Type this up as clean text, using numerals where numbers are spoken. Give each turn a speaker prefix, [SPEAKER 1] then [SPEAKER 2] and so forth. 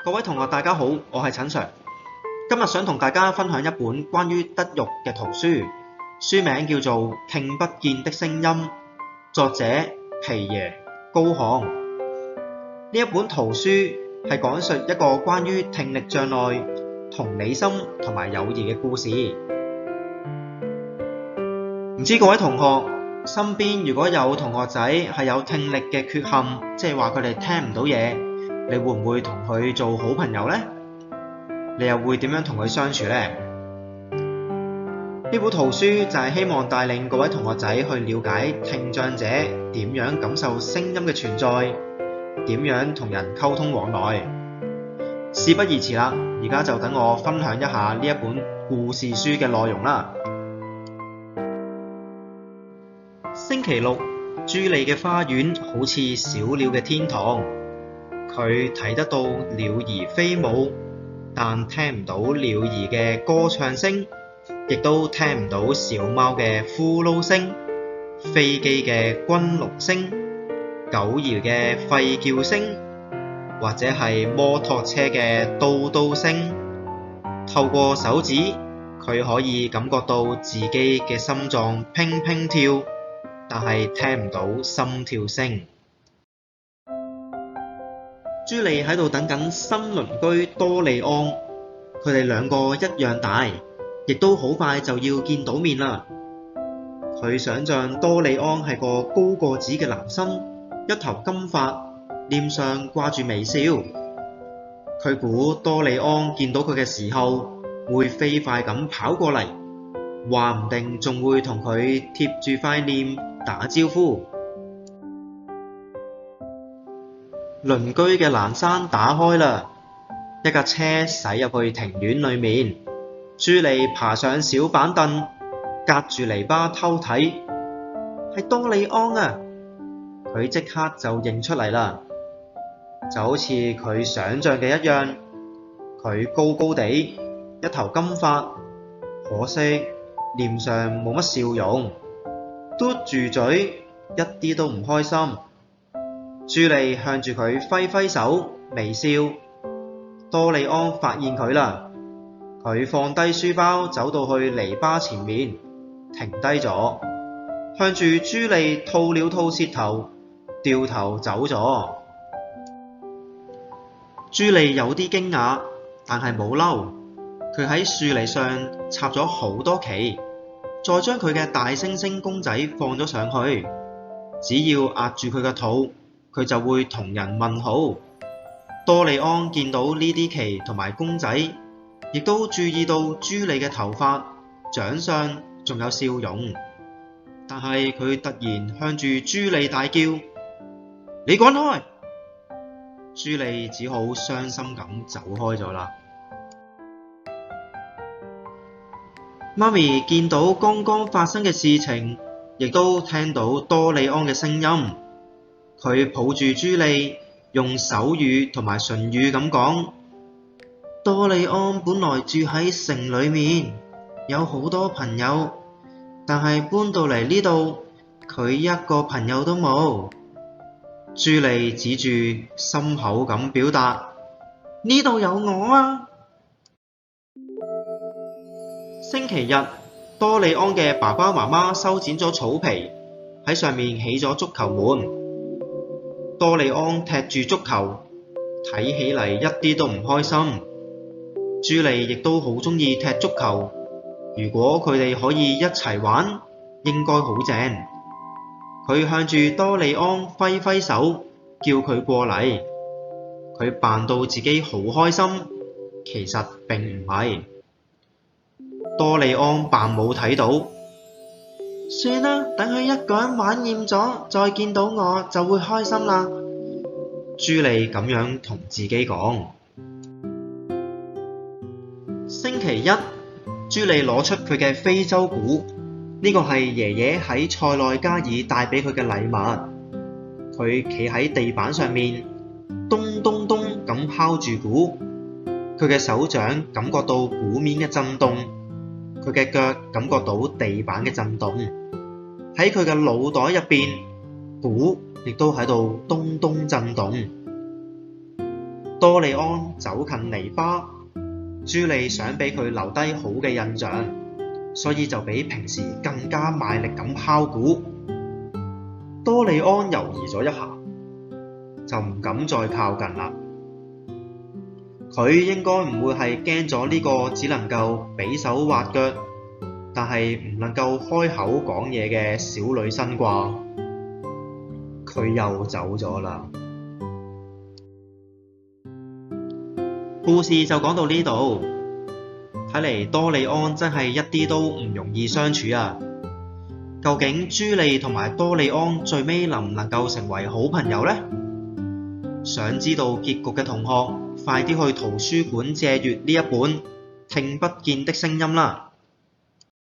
[SPEAKER 1] 各位同學大家好，我係陳 Sir。今日想同大家分享一本關於德育嘅圖書，書名叫做《聽不見的聲音》，作者皮耶高漢。呢一本圖書係講述一個關於聽力障礙、同理心同埋友誼嘅故事。唔知各位同學身邊如果有同學仔係有聽力嘅缺陷，即係話佢哋聽唔到嘢，你會唔會同佢做好朋友呢？你又會點樣同佢相處呢？呢本圖書就係希望帶領各位同學仔去了解聽障者點樣感受聲音嘅存在，點樣同人溝通往來。事不宜遲啦，而家就等我分享一下呢一本故事書嘅內容啦。星期六，朱莉嘅花園好似小鳥嘅天堂。佢睇得到鳥兒飛舞，但聽唔到鳥兒嘅歌唱聲，亦都聽唔到小貓嘅呼嚕聲、飛機嘅轟隆聲、狗兒嘅吠叫聲，或者係摩托車嘅嘟嘟聲。透過手指，佢可以感覺到自己嘅心臟砰砰跳，但係聽唔到心跳聲。朱莉喺度等緊新鄰居多利安，佢哋兩個一樣大，亦都好快就要見到面啦。佢想像多利安係個高個子嘅男生，一頭金髮，臉上掛住微笑。佢估多利安見到佢嘅時候，會飛快咁跑過嚟，話唔定仲會同佢貼住塊臉打招呼。鄰居嘅欄山打開啦，一架車駛入去庭院裏面。朱莉爬上小板凳，隔住籬笆偷睇，係多利安啊！佢即刻就認出嚟啦，就好似佢想像嘅一樣。佢高高地，一頭金髮，可惜臉上冇乜笑容，嘟住嘴，一啲都唔開心。朱莉向住佢揮揮手，微笑。多利安發現佢啦，佢放低書包，走到去籬笆前面，停低咗，向住朱莉吐了吐舌頭，掉頭走咗。朱莉有啲驚訝，但係冇嬲。佢喺樹籬上插咗好多旗，再將佢嘅大猩猩公仔放咗上去。只要壓住佢嘅肚，佢就會同人問好。多利安見到呢啲旗同埋公仔，亦都注意到朱莉嘅頭髮、長相仲有笑容，但係佢突然向住朱莉大叫：你滾開！朱莉只好傷心咁走開咗啦。媽咪見到剛剛發生嘅事情，亦都聽到多利安嘅聲音。佢抱住朱莉，用手語同埋唇語咁講：多利安本來住喺城裏面，有好多朋友，但係搬到嚟呢度，佢一個朋友都冇。朱莉指住心口咁表達：呢度有我啊！星期日，多利安嘅爸爸媽媽修剪咗草皮，喺上面起咗足球門。多利安踢住足球，睇起嚟一啲都唔開心。朱莉亦都好鍾意踢足球，如果佢哋可以一齊玩，應該好正。佢向住多利安揮揮手，叫佢過嚟。佢扮到自己好開心，其實並唔係。多利安扮冇睇到。算啦，等佢一個人玩厭咗，再見到我就會開心啦。朱莉咁樣同自己講。星期一，朱莉攞出佢嘅非洲鼓，呢個係爺爺喺塞內加爾帶俾佢嘅禮物。佢企喺地板上面，咚咚咚咁敲住鼓。佢嘅手掌感覺到鼓面嘅震動，佢嘅腳感覺到地板嘅震動。喺佢嘅腦袋入邊，鼓亦都喺度咚咚震動。多利安走近籬笆，朱莉想俾佢留低好嘅印象，所以就比平時更加賣力咁敲鼓。多利安猶豫咗一下，就唔敢再靠近啦。佢應該唔會係驚咗呢個只能夠比手畫腳，但係唔能夠開口講嘢嘅小女生啩？佢又走咗啦。故事就講到呢度，睇嚟多利安真係一啲都唔容易相處啊！究竟朱莉同埋多利安最尾能唔能夠成為好朋友呢？想知道結局嘅同學，快啲去圖書館借閱呢一本《聽不見的聲音》啦！